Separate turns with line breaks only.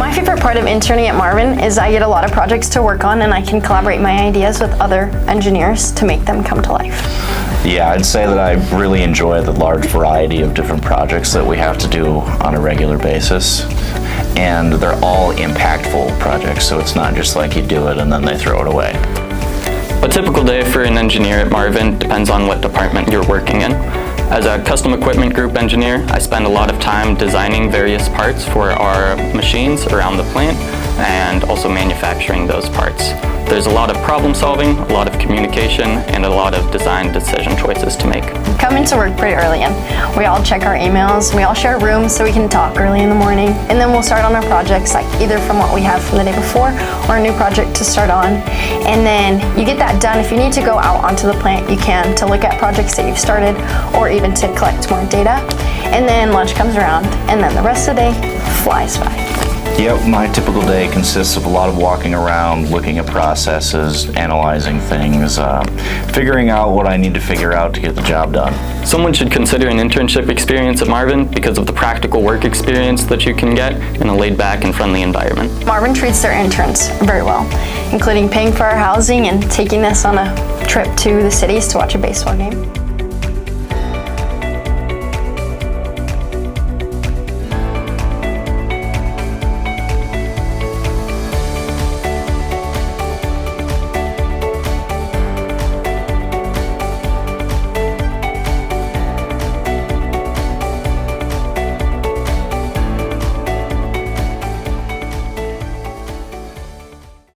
My favorite part of interning at Marvin is I get a lot of projects to work on and I can collaborate my ideas with other engineers to make them come to life.
Yeah, I'd say that I really enjoy the large variety of different projects that we have to do on a regular basis. And they're all impactful projects, so it's not just like you do it and then they throw it away.
A typical day for an engineer at Marvin depends on what department you're working in. As a custom equipment group engineer, I spend a lot of time designing various parts for our machines around the plant and also manufacturing those parts. There's a lot of problem solving, a lot of communication, and a lot of design decision choices to make.
Come into work pretty early and we all check our emails, we all share rooms so we can talk early in the morning, and then we'll start on our projects, like either from what we have from the day before or a new project to start on. And then you get that done. If you need to go out onto the plant, you can, to look at projects that you've started or even to collect more data. And then lunch comes around and then the rest of the day flies by.
Yep, my typical day consists of a lot of walking around, looking at processes, analyzing things, figuring out what I need to figure out to get the job done.
Someone should consider an internship experience at Marvin because of the practical work experience that you can get in a laid-back and friendly environment.
Marvin treats their interns very well, including paying for our housing and taking us on a trip to the cities to watch a baseball game.